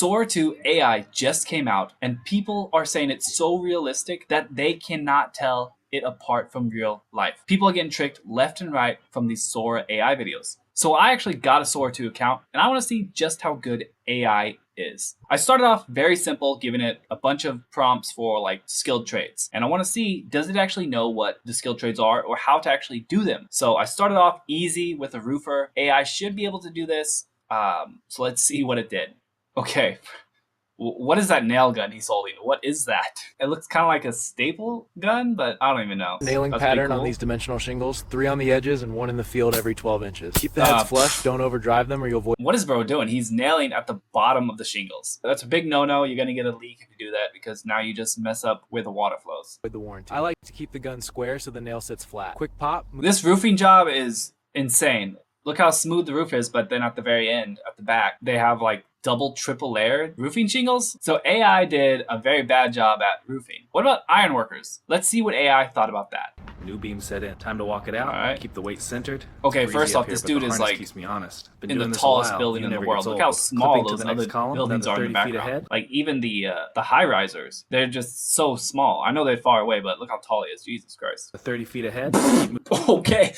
Sora 2 AI just came out, and people are saying it's so realistic that they cannot tell it apart from real life. People are getting tricked left and right from these Sora AI videos. So I actually got a Sora 2 account, and I want to see just how good AI is. I started off very simple, giving it a bunch of prompts for like skilled trades. And I want to see, does it actually know what the skilled trades are or how to actually do them? So I started off easy with a roofer. AI should be able to do this. So let's see what it did. Okay. What is that nail gun he's holding? What is that? It looks kind of like a staple gun, but I don't even know. Nailing pattern on these dimensional shingles, 3 on the edges and 1 in the field every 12 inches. Keep the heads flush, don't overdrive them or you'll avoid... What is bro doing? He's nailing at the bottom of the shingles. That's a big no-no. You're going to get a leak if you do that because now you just mess up where the water flows. The warranty. I like to keep the gun square so the nail sits flat. Quick pop. This roofing job is insane. Look how smooth the roof is, but then at the very end, at the back, they have like double, triple layered roofing shingles. So AI did a very bad job at roofing. What about ironworkers? Let's see what AI thought about that. New beam set in. Time to walk it out. All right. Keep the weight centered. Okay, first off, this dude is like keeps me honest. in the tallest building in the world. Look how small those other buildings are in the background. Like even the high risers, they're just so small. I know they're far away, but look how tall he is. Jesus Christ. 30 feet ahead. Okay.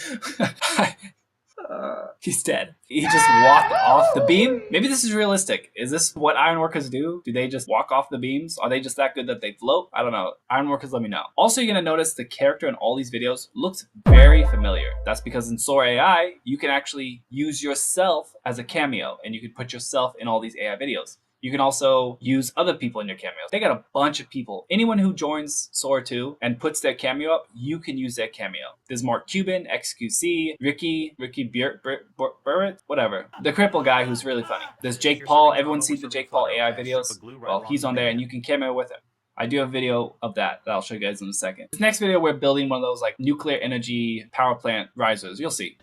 He's dead. He just walked off the beam. Maybe this is realistic. Is this what ironworkers do? Do they just walk off the beams? Are they just that good that they float? I don't know. Ironworkers, let me know. Also, you're gonna notice the character in all these videos looks very familiar. That's because in Sora AI, you can actually use yourself as a cameo and you can put yourself in all these AI videos. You can also use other people in your cameos. They got a bunch of people. Anyone who joins Sora 2 and puts their cameo up, you can use their cameo. There's Mark Cuban, XQC, Ricky Burritt, whatever. The cripple guy who's really funny. There's Jake Paul. Everyone sees the Jake Paul AI videos. Well, he's on there and you can cameo with him. I do have a video of that I'll show you guys in a second. This next video, we're building one of those like nuclear energy power plant risers. You'll see.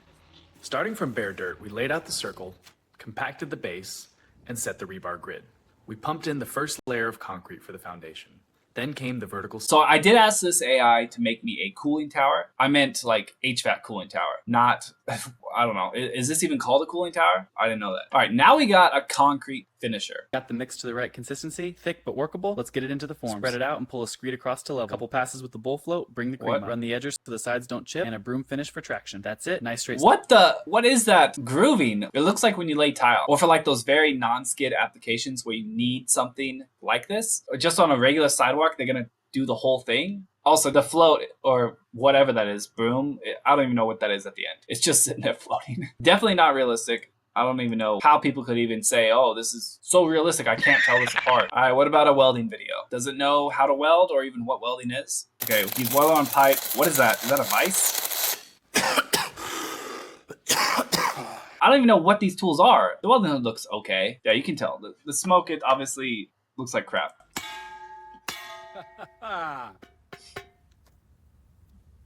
Starting from bare dirt, we laid out the circle, compacted the base, and set the rebar grid. We pumped in the first layer of concrete for the foundation. Then came the vertical... So I did ask this AI to make me a cooling tower. I meant like HVAC cooling tower, not, I don't know. Is this even called a cooling tower? I didn't know that. All right, now we got a concrete finisher. Got the mix to the right consistency, thick but workable. Let's get it into the forms. Spread it out and pull a screed across to level. Couple passes with the bull float, bring the cream up. Run the edges so the sides don't chip, and a broom finish for traction. That's it. Nice straight... What is that grooving? It looks like when you lay tile, or for like those very non-skid applications where you need something like this, or just on a regular sidewalk, they're gonna do the whole thing. Also, the float, or whatever that is, broom, I don't even know what that is at the end. It's just sitting there floating. Definitely not realistic. I don't even know how people could even say, oh, this is so realistic, I can't tell this apart. All right, what about a welding video? Does it know how to weld or even what welding is? Okay, he's welding on pipe. What is that? Is that a vice? I don't even know what these tools are. The welding looks okay. Yeah, you can tell. The smoke, it obviously looks like crap.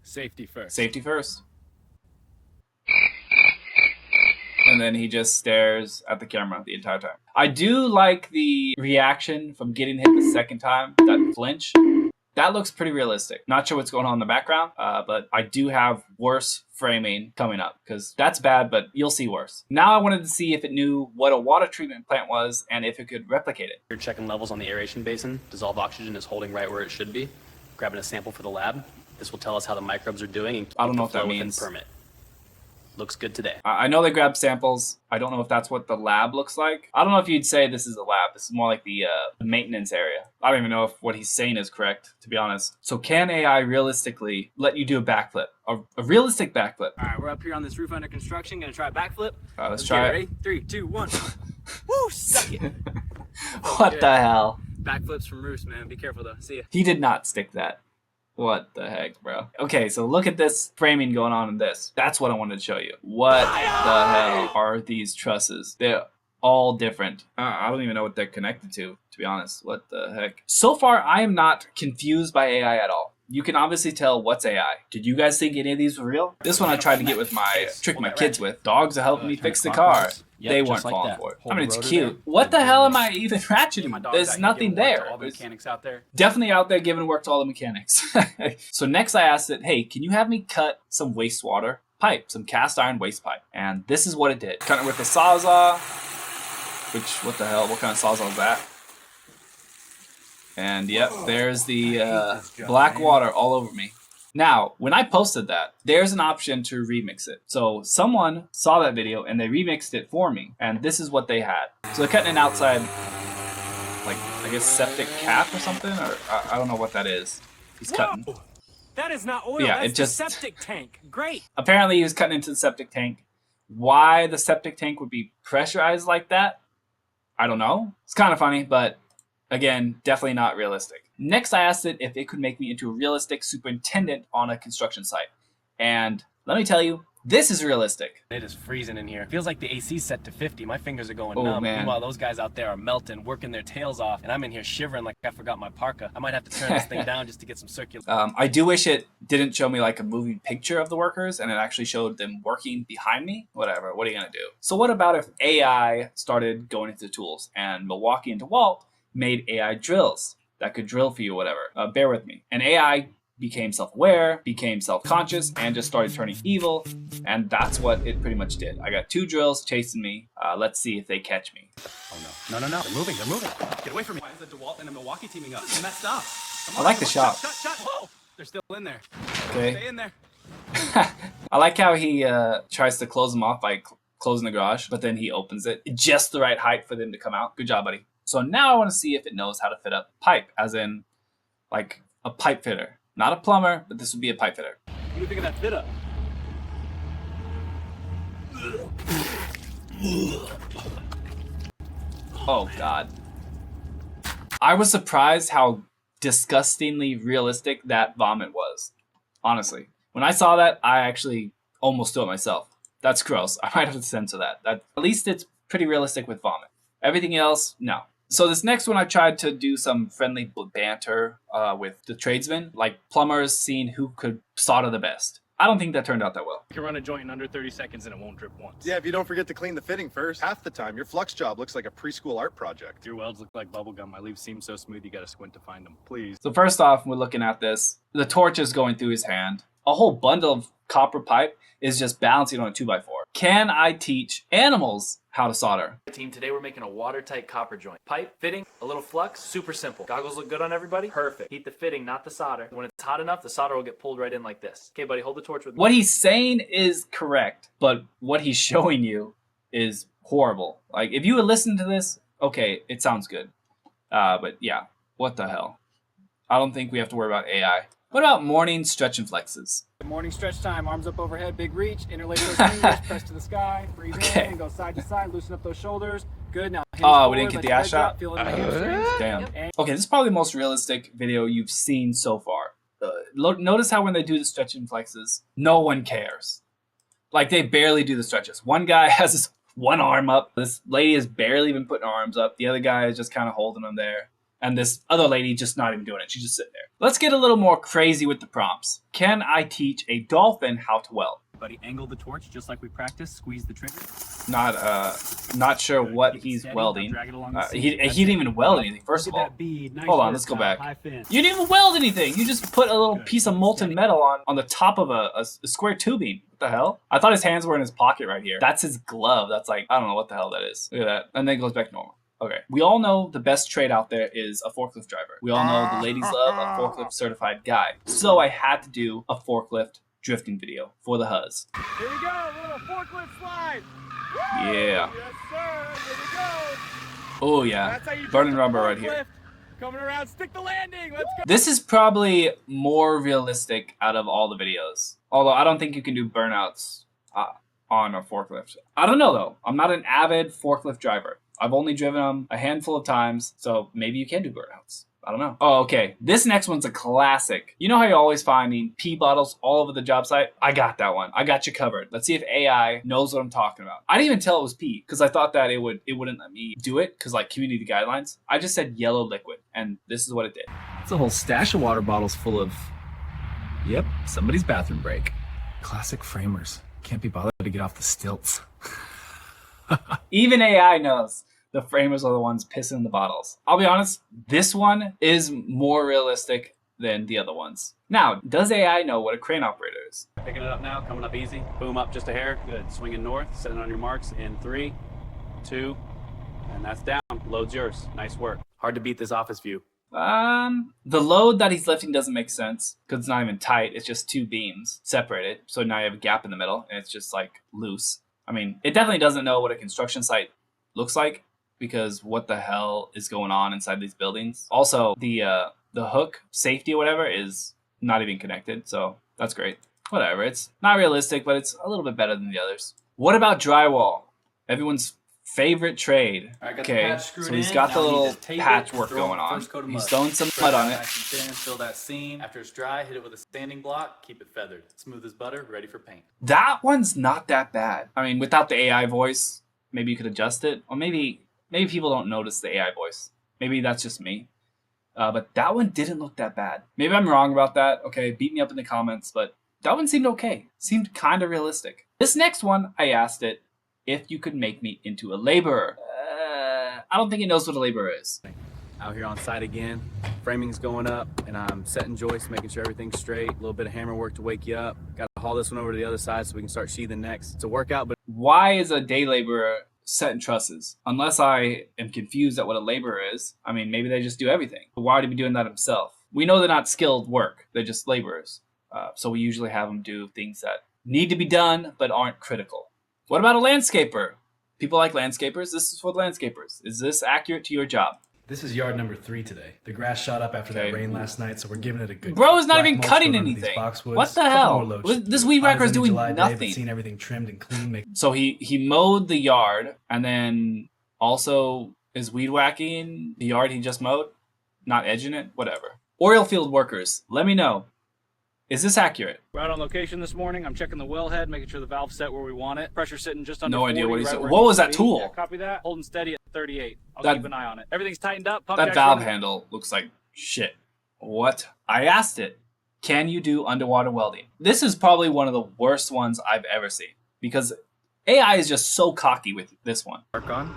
Safety first. Safety first. And then he just stares at the camera the entire time. I do like the reaction from getting hit the second time, that flinch. That looks pretty realistic. Not sure what's going on in the background, but I do have worse framing coming up because that's bad, but you'll see worse. Now I wanted to see if it knew what a water treatment plant was and if it could replicate it. You're checking levels on the aeration basin. Dissolved oxygen is holding right where it should be. Grabbing a sample for the lab. This will tell us how the microbes are doing and keep I don't know the what that flow within means. permit. Looks good today. I know they grab samples. I don't know if that's what the lab looks like. I don't know if you'd say this is a lab. This is more like the maintenance area. I don't even know if what he's saying is correct, to be honest. So can AI realistically let you do a backflip? A realistic backflip? All right, we're up here on this roof under construction. Gonna try a backflip. Let's try it. Ready? 3, 2, 1. Woo, suck it. What the hell? Backflips from roofs, man. Be careful though. See ya. He did not stick that. What the heck, bro? Okay, so look at this framing going on in this. That's what I wanted to show you. What the hell are these trusses? They're all different. I don't even know what they're connected to be honest. What the heck? So far, I am not confused by AI at all. You can obviously tell what's AI. Did you guys think any of these were real? This one I tried to get with trick my kids with. Dogs are helping me fix the car. They weren't falling for it. I mean, it's cute. What the hell am I even ratcheting? There's nothing there. All the mechanics out there. Definitely out there giving work to all the mechanics. So next I asked it, hey, can you have me cut some wastewater pipe, some cast iron waste pipe? And this is what it did. Cut it with a Sawzall. Which, what the hell? What kind of sawzall is that? And yep, there's the black water all over me. Now, when I posted that, there's an option to remix it. So someone saw that video and they remixed it for me. And this is what they had. So they're cutting an outside, like, I guess septic cap or something? Or I don't know what that is. He's cutting. That is not oil, yeah, that's it just, the septic tank. Great. Apparently he was cutting into the septic tank. Why the septic tank would be pressurized like that, I don't know. It's kind of funny, but again, definitely not realistic. Next, I asked it if it could make me into a realistic superintendent on a construction site. And let me tell you, this is realistic. It is freezing in here. It feels like the AC's set to 50. My fingers are going numb. Man. Meanwhile, those guys out there are melting, working their tails off, and I'm in here shivering like I forgot my parka. I might have to turn this thing down just to get some circulation. I do wish it didn't show me like a moving picture of the workers and it actually showed them working behind me. Whatever, what are you gonna do? So what about if AI started going into tools and Milwaukee and DeWalt made AI drills that could drill for you, whatever. Bear with me. And AI became self-aware, became self-conscious, and just started turning evil. And that's what it pretty much did. I got 2 drills chasing me. Let's see if they catch me. Oh no. No. They're moving. Get away from me. Why is the DeWalt and the Milwaukee teaming up? It's messed up. I like the shot. Shut. Whoa! They're still in there. Okay. Stay in there. I like how he tries to close them off by closing the garage, but then he opens it just the right height for them to come out. Good job, buddy. So now I want to see if it knows how to fit a pipe, as in like a pipe fitter. Not a plumber, but this would be a pipe fitter. What do you think of that fit up? Oh, God. I was surprised how disgustingly realistic that vomit was. Honestly. When I saw that, I actually almost threw it myself. That's gross. I might have to censor that. At least it's pretty realistic with vomit. Everything else, no. So this next one, I tried to do some friendly banter with the tradesmen, like plumbers seeing who could solder the best. I don't think that turned out that well. You can run a joint in under 30 seconds and it won't drip once. Yeah, if you don't forget to clean the fitting first. Half the time, your flux job looks like a preschool art project. Your welds look like bubblegum. My leaves seem so smooth you gotta squint to find them. Please. So first off, we're looking at this. The torch is going through his hand. A whole bundle of copper pipe is just balancing on a 2x4. Can I teach animals how to solder? Team, today we're making a watertight copper joint. Pipe, fitting, a little flux, super simple. Goggles look good on everybody? Perfect. Heat the fitting, not the solder. When it's hot enough, the solder will get pulled right in like this. Okay, buddy, hold the torch with me. What he's saying is correct, but what he's showing you is horrible. Like, if you would listen to this, okay, it sounds good. But yeah, what the hell? I don't think we have to worry about AI. What about morning stretch and flexes? Morning stretch time, arms up overhead, big reach, interlace those fingers, press to the sky, breathe in, go side to side, loosen up those shoulders. Good, now hinge forward, we didn't get the ass shot? feel it in the hamstrings. Damn. Okay, this is probably the most realistic video you've seen so far. Notice how when they do the stretch and flexes, no one cares. Like, they barely do the stretches. One guy has his one arm up. This lady has barely even putting her arms up. The other guy is just kind of holding them there. And this other lady just not even doing it. She's just sitting there. Let's get a little more crazy with the prompts. Can I teach a dolphin how to weld? Buddy, angle the torch just like we practiced. Squeeze the trigger. Not sure what he's welding. He didn't even weld anything, first of all. Hold on, let's go back. You didn't even weld anything. You just put a little piece of molten metal on the top of a square tubing. What the hell? I thought his hands were in his pocket right here. That's his glove. That's like, I don't know what the hell that is. Look at that. And then it goes back to normal. Okay, we all know the best trade out there is a forklift driver. We all know the ladies love a forklift certified guy. So I had to do a forklift drifting video for the huzz. Here we go, little forklift slide. Yeah. Yes, sir. Here we go. Oh yeah, That's how you burning drift rubber a right here. forklift. Coming around, stick the landing. Let's go. This is probably more realistic out of all the videos. Although I don't think you can do burnouts on a forklift. I don't know though. I'm not an avid forklift driver. I've only driven them a handful of times, so maybe you can do burnouts. I don't know. Oh, okay. This next one's a classic. You know how you're always finding pee bottles all over the job site? I got that one. I got you covered. Let's see if AI knows what I'm talking about. I didn't even tell it was pee because I thought that it wouldn't let me do it because like community guidelines. I just said yellow liquid, and this is what it did. It's a whole stash of water bottles full of, yep, somebody's bathroom break. Classic framers. Can't be bothered to get off the stilts. Even AI knows the framers are the ones pissing in the bottles. I'll be honest, this one is more realistic than the other ones. Now, does AI know what a crane operator is? Picking it up now, coming up easy. Boom up just a hair. Good. Swinging north, setting on your marks in 3, 2, And that's down. Load's yours. Nice work. Hard to beat this office view. The load that he's lifting doesn't make sense because it's not even tight. It's just two beams separated. So now you have a gap in the middle and it's just like loose. I mean, it definitely doesn't know what a construction site looks like because what the hell is going on inside these buildings? Also, the hook safety or whatever is not even connected. So that's great. Whatever. It's not realistic, but it's a little bit better than the others. What about drywall? Everyone's favorite trade. Okay, so he's got the little patchwork going on. He's throwing some mud on it. Fill that seam. After it's dry, hit it with a sanding block. Keep it feathered. Smooth as butter, ready for paint. That one's not that bad. I mean, without the AI voice, maybe you could adjust it. Or maybe people don't notice the AI voice. Maybe that's just me. But that one didn't look that bad. Maybe I'm wrong about that. Okay, beat me up in the comments. But that one seemed okay. Seemed kind of realistic. This next one, I asked it if you could make me into a laborer. I don't think it knows what a laborer is. Out here on site again. Framing's going up, and I'm setting joists, making sure everything's straight. A little bit of hammer work to wake you up. Got to haul this one over to the other side so we can start sheathing next. It's a workout, but why is a day laborer setting trusses? Unless I am confused at what a laborer is. I mean, maybe they just do everything. But why would he be doing that himself? We know they're not skilled work. They're just laborers. So we usually have them do things that need to be done but aren't critical. What about a landscaper? People like landscapers. This is for the landscapers. Is this accurate to your job? This is yard number 3 today. The grass shot up after that rain last night, so we're giving it a good. Bro is not even cutting anything. What the hell? This weed whacker is doing nothing. Seen everything trimmed and clean. So he mowed the yard and then also is weed whacking the yard he just mowed, not edging it. Whatever. Oil field workers, let me know. Is this accurate? We're out on location this morning. I'm checking the wellhead, making sure the valve's set where we want it. Pressure sitting just under 40. No idea what he said. Right What was that tool? Yeah, copy that. Holding steady at 38. I'll keep an eye on it. Everything's tightened up. Pump that valve handle looks like shit. What? I asked it, can you do underwater welding? This is probably one of the worst ones I've ever seen because AI is just so cocky with this one. Work on.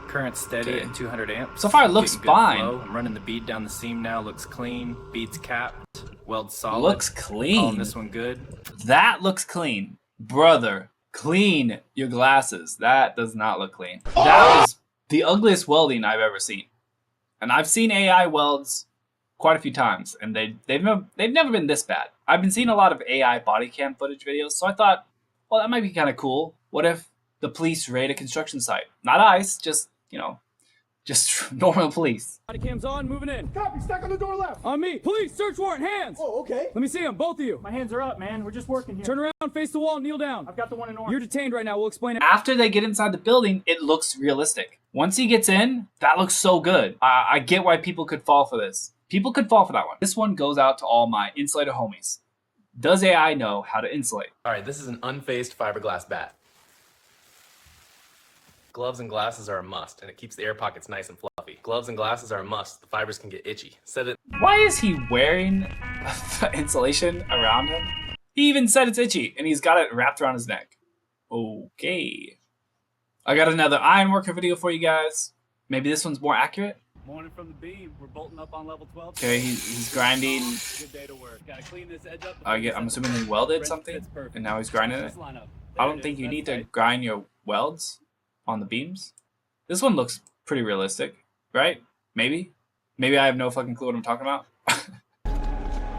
Current steady at 200 amps. So far it looks fine. I'm running the bead down the seam now. Looks clean. Bead's capped. Weld solid. Looks clean. This one good. That looks clean. Brother, clean your glasses. That does not look clean. That was the ugliest welding I've ever seen. And I've seen AI welds quite a few times, and they've never been this bad. I've been seeing a lot of AI body cam footage videos, so I thought, well, that might be kind of cool. What if the police raid a construction site? Not ICE, just, you know, just normal police. Body cam's on, moving in. Copy, stack on the door left. On me. Police, search warrant, hands. Oh, okay. Let me see them, both of you. My hands are up, man. We're just working here. Turn around, face the wall, kneel down. I've got the one in orange. You're detained right now. We'll explain it. After they get inside the building, it looks realistic. Once he gets in, that looks so good. I get why people could fall for this. People could fall for that one. This one goes out to all my insulator homies. Does AI know how to insulate? all right, this is an unfaced fiberglass bat. Gloves and glasses are a must, and it keeps the air pockets nice and fluffy. Gloves and glasses are a must. The fibers can get itchy. Set it. Why is he wearing insulation around him? He even said it's itchy, and he's got it wrapped around his neck. Okay. I got another ironworker video for you guys. Maybe this one's more accurate. Morning from the beam. We're bolting up on level 12. Okay, he's grinding. Good day to work. Gotta clean this edge up. I'm assuming he welded something, and now he's grinding it. I don't think you need to grind your welds on the beams. This one looks pretty realistic, right? Maybe I have no fucking clue what I'm talking about.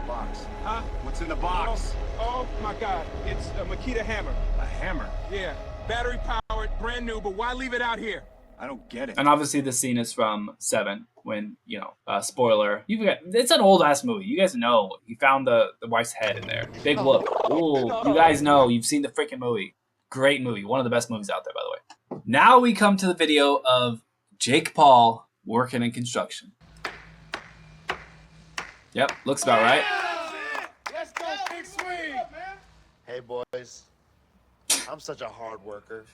Box. Huh? What's in the box? Oh my God! It's a Makita hammer. A hammer? Yeah, battery powered, brand new. But why leave it out here? I don't get it. And obviously this scene is from 7 when, you know, spoiler. It's an old ass movie. You guys know he found the wife's head in there. Big whoop. Ooh, you guys know, you've seen the freaking movie. Great movie. One of the best movies out there, by the way. Now we come to the video of Jake Paul working in construction. Yep, looks about right. Let's go, big swing. Hey boys, I'm such a hard worker.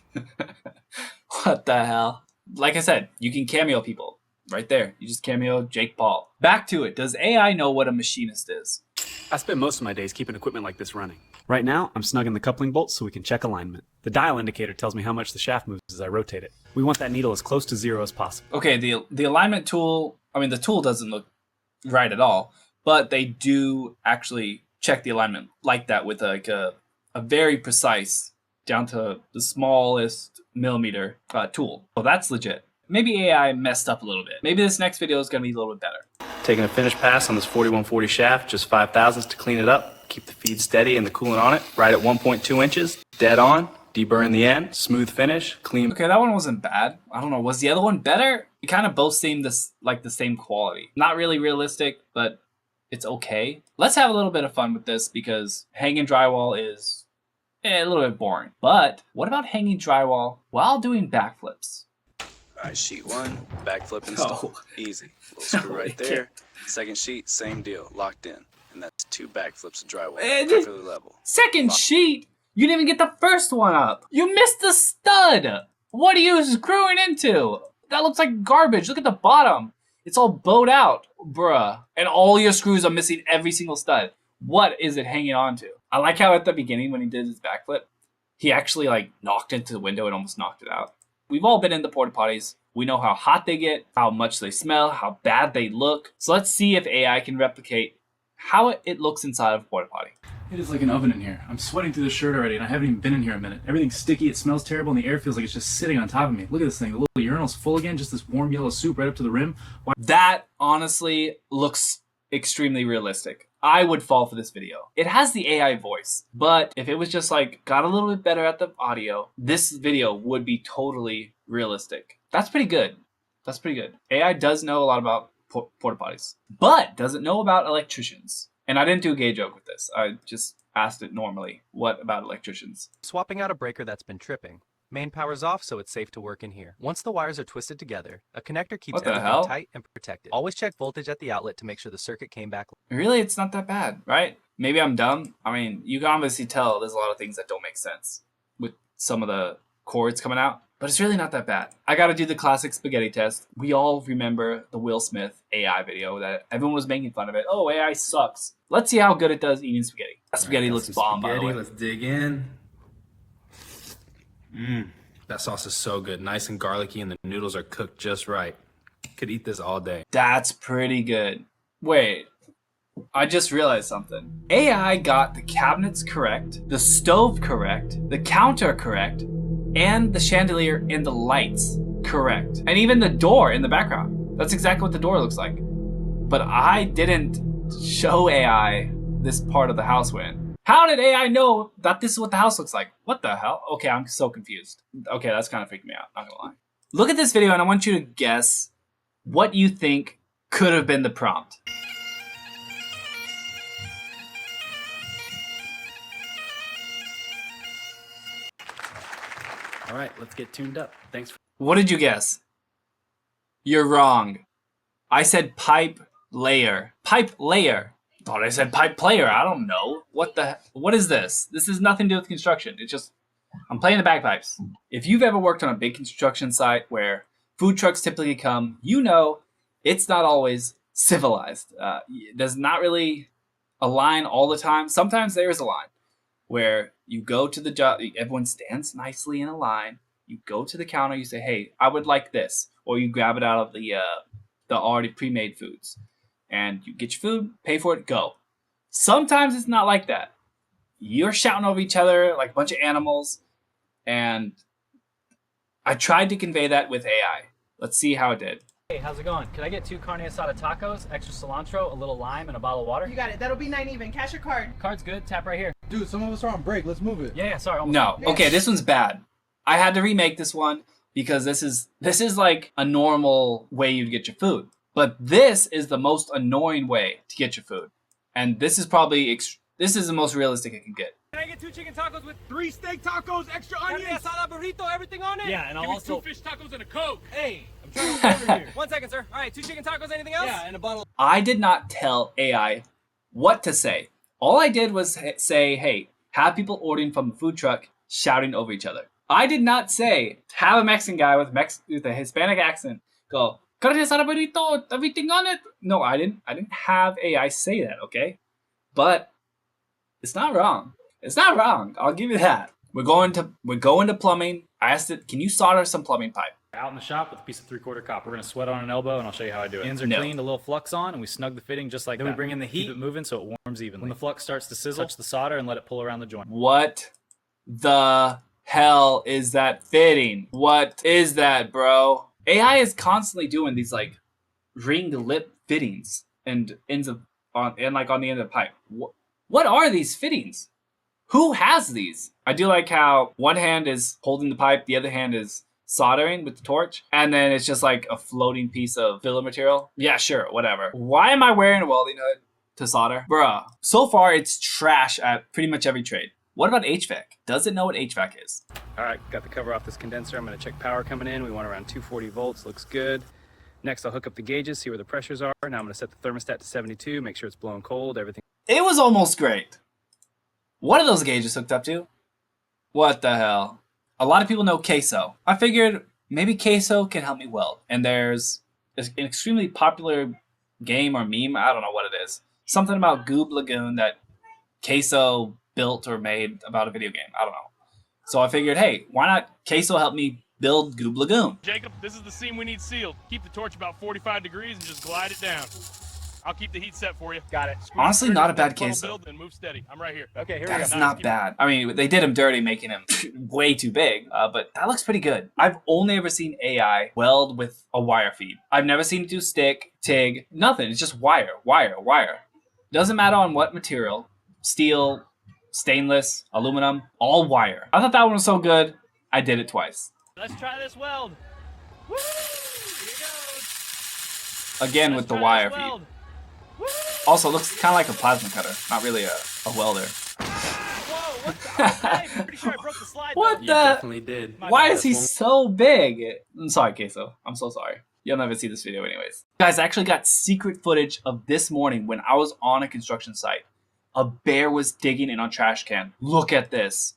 What the hell? Like I said, you can cameo people. Right there. You just cameo Jake Paul. Back to it. Does AI know what a machinist is? I spend most of my days keeping equipment like this running. Right now, I'm snugging the coupling bolts so we can check alignment. The dial indicator tells me how much the shaft moves as I rotate it. We want that needle as close to 0 as possible. Okay, the alignment tool, I mean, the tool doesn't look right at all, but they do actually check the alignment like that with like a very precise, down to the smallest millimeter tool. So that's legit. maybe AI messed up a little bit. Maybe this next video is going to be a little bit better. Taking a finish pass on this 4140 shaft, just 5/1000ths to clean it up. Keep the feed steady and the coolant on it. Right at 1.2 inches, dead on. Deburr in the end, smooth finish, clean. Okay, that one wasn't bad. I don't know, was the other one better? It kind of both seemed like the same quality. Not really realistic, but it's okay. Let's have a little bit of fun with this because hanging drywall is a little bit boring. But what about hanging drywall while doing backflips? All right, sheet 1, backflip install. Easy. Little screw right there. Second sheet, same deal, locked in. And that's 2 backflips of drywall, perfectly level. Second sheet? You didn't even get the first one up. You missed the stud. What are you screwing into? That looks like garbage. Look at the bottom. It's all bowed out, bruh. And all your screws are missing every single stud. What is it hanging on to? I like how at the beginning when he did his backflip, he actually like knocked into the window and almost knocked it out. We've all been in the porta potties. We know how hot they get, how much they smell, how bad they look. So let's see if AI can replicate how it looks inside of a porta potty. It is like an oven in here. I'm sweating through the shirt already, and I haven't even been in here a minute. Everything's sticky, it smells terrible, and the air feels like it's just sitting on top of me. Look at this thing. The little urinal's full again, just this warm yellow soup right up to the rim. Why? That honestly looks extremely realistic. I would fall for this video. It has the AI voice, but if it was just like got a little bit better at the audio, this video would be totally realistic. That's pretty good. That's pretty good. AI does know a lot about porta potties, but doesn't know about electricians. And I didn't do a gay joke with this. I just asked it normally. What about electricians? Swapping out a breaker that's been tripping. Main power's off, so it's safe to work in here. Once the wires are twisted together, a connector keeps everything tight and protected. Always check voltage at the outlet to make sure the circuit came back. Really, it's not that bad, right? Maybe I'm dumb. I mean, you can obviously tell there's a lot of things that don't make sense with some of the cords coming out, but it's really not that bad. I gotta do the classic spaghetti test. We all remember the Will Smith AI video that everyone was making fun of it. Oh, AI sucks. Let's see how good it does eating spaghetti. That spaghetti looks bomb, by the way. Let's dig in. That sauce is so good. Nice and garlicky, and the noodles are cooked just right. Could eat this all day. That's pretty good. Wait, I just realized something. AI got the cabinets correct, the stove correct, the counter correct, and the chandelier and the lights correct. And even the door in the background. That's exactly what the door looks like. But I didn't show AI this part of the house we're in. How did AI know that this is what the house looks like? What the hell? Okay, I'm so confused. Okay, that's kind of freaking me out, not gonna lie. Look at this video and I want you to guess what you think could have been the prompt. All right, let's get tuned up. Thanks for... What did you guess? You're wrong. I said pipe layer. Pipe layer. Thought I said pipe player. I don't know. What is this? This has nothing to do with construction. It's just, I'm playing the bagpipes. If you've ever worked on a big construction site where food trucks typically come, you know it's not always civilized. There's not really a line all the time. Sometimes there is a line where you go to the job, everyone stands nicely in a line. You go to the counter, you say, hey, I would like this. Or you grab it out of the already pre-made foods. And you get your food, pay for it, go. Sometimes it's not like that. You're shouting over each other like a bunch of animals. And I tried to convey that with AI. Let's see how it did. Hey, how's it going? Can I get 2 carne asada tacos, extra cilantro, a little lime, and a bottle of water? You got it. That'll be 9 even. Cash your card. Card's good. Tap right here. Dude, some of us are on break. Let's move it. Yeah, sorry. No. Okay, this one's bad. I had to remake this one because this is like a normal way you'd get your food. But this is the most annoying way to get your food. And this is probably, this is the most realistic it can get. Can I get 2 chicken tacos with 3 steak tacos, extra onions? asada, burrito, everything on it? Yeah, and I'll also 2 fish tacos and a Coke. Hey, I'm trying to order here. 1 second, sir. All right, 2 chicken tacos, anything else? Yeah, and a bottle. I did not tell AI what to say. All I did was say, hey, have people ordering from the food truck shouting over each other. I did not say, have a Mexican guy with a Hispanic accent go, carne asada, burrito, everything on it. No, I didn't have AI say that, okay? But it's not wrong. It's not wrong. I'll give you that. We're going to plumbing. I asked it, can you solder some plumbing pipe? Out in the shop with a piece of 3/4 copper. We're gonna sweat on an elbow, and I'll show you how I do it. Ends are cleaned, a little flux on, and we snug the fitting just like that. Then we bring in the heat, keep it moving so it warms evenly. When the flux starts to sizzle, touch the solder and let it pull around the joint. What the hell is that fitting? What is that, bro? AI is constantly doing these like ringed lip fittings and ends of on and like on the end of the pipe. What are these fittings? Who has these? I do like how one hand is holding the pipe, the other hand is soldering with the torch, and then it's just like a floating piece of filler material. Yeah, sure, whatever. Why am I wearing a welding hood to solder? Bruh. So far, it's trash at pretty much every trade. What about HVAC? Does it know what HVAC is? All right, got the cover off this condenser. I'm gonna check power coming in. We want around 240 volts, looks good. Next, I'll hook up the gauges, see where the pressures are. Now I'm gonna set the thermostat to 72, make sure it's blowing cold, everything. It was almost great. What are those gauges hooked up to? What the hell? A lot of people know queso. I figured maybe queso can help me weld. And there's an extremely popular game or meme, I don't know what it is. Something about Goob Lagoon that queso built or made about a video game. I don't know. So I figured, hey, why not queso help me build Goob Lagoon? Jacob, this is the seam we need sealed. Keep the torch about 45 degrees and just glide it down. I'll keep the heat set for you. Got it. Honestly, not a bad queso. Build and move steady. I'm right here. Okay, here we go. That's not bad. I mean, they did him dirty making him way too big, but that looks pretty good. I've only ever seen AI weld with a wire feed. I've never seen it do stick, TIG, nothing. It's just wire, wire, wire. Doesn't matter on what material. Steel, stainless, aluminum, all wire. I thought that one was so good, I did it twice. Let's try this weld. Woo! Here goes. Again with the wire feed. Also, it looks kind of like a plasma cutter, not really a welder. Whoa, what the? Okay, I'm pretty sure I broke the slide. What though. the? You definitely did. Why is he so big? I'm sorry, Queso. I'm so sorry. You'll never see this video anyways. Guys, I actually got secret footage of this morning when I was on a construction site. A bear was digging in a trash can. Look at this.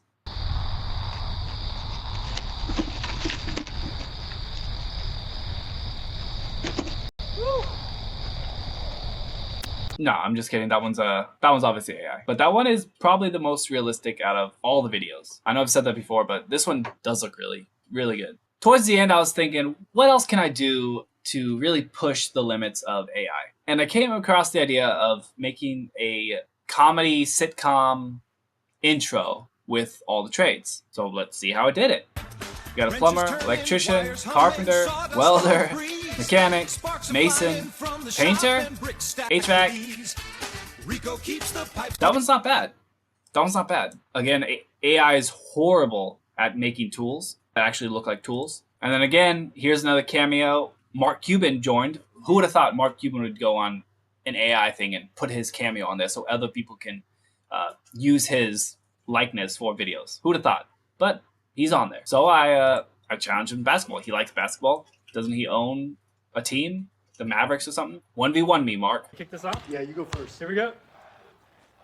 No, I'm just kidding. That one's obviously AI. But that one is probably the most realistic out of all the videos. I know I've said that before, but this one does look really, really good. Towards the end, I was thinking, what else can I do to really push the limits of AI? And I came across the idea of making a comedy sitcom intro with all the trades. So let's see how I did it. We got a plumber, electrician, carpenter, welder, mechanic, mason, painter, HVAC. That one's not bad. That one's not bad. Again, AI is horrible at making tools that actually look like tools. And then again, here's another cameo. Mark Cuban joined. Who would have thought Mark Cuban would go on an AI thing and put his cameo on there so other people can use his likeness for videos? Who would have thought? But he's on there. So I challenged him in basketball. He likes basketball. Doesn't he own a team? The Mavericks or something? 1v1 me, Mark. Kick this off? Yeah, you go first. Here we go.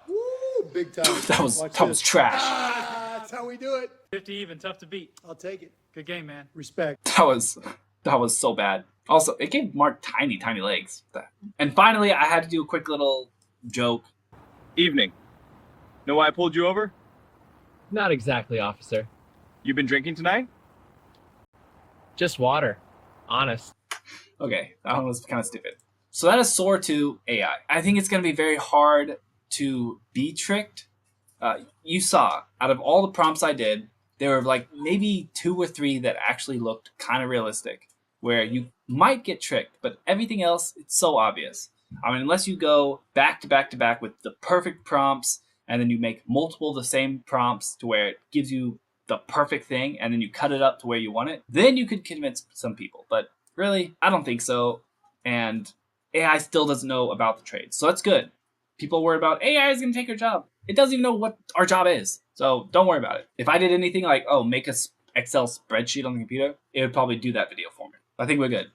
Woo, big time. that was trash. That's how we do it. 50 even, tough to beat. I'll take it. Good game, man. Respect. That was so bad. Also, it gave Mark tiny legs. And finally, I had to do a quick little joke. Evening. Know why I pulled you over? Not exactly, officer. You been drinking tonight? Just water. Honest. Okay, that one was kind of stupid. So that is SOAR 2 AI. I think it's going to be very hard to be tricked. You saw, out of all the prompts I did, there were like maybe 2 or 3 that actually looked kind of realistic, where you might get tricked, but everything else, it's so obvious. I mean, unless you go back to back to back with the perfect prompts, and then you make multiple of the same prompts to where it gives you the perfect thing, and then you cut it up to where you want it, then you could convince some people. But really, I don't think so. And AI still doesn't know about the trades. So that's good. People worry about AI is going to take our job. It doesn't even know what our job is. So don't worry about it. If I did anything like, oh, make a Excel spreadsheet on the computer, it would probably do that video for me. I think we're good.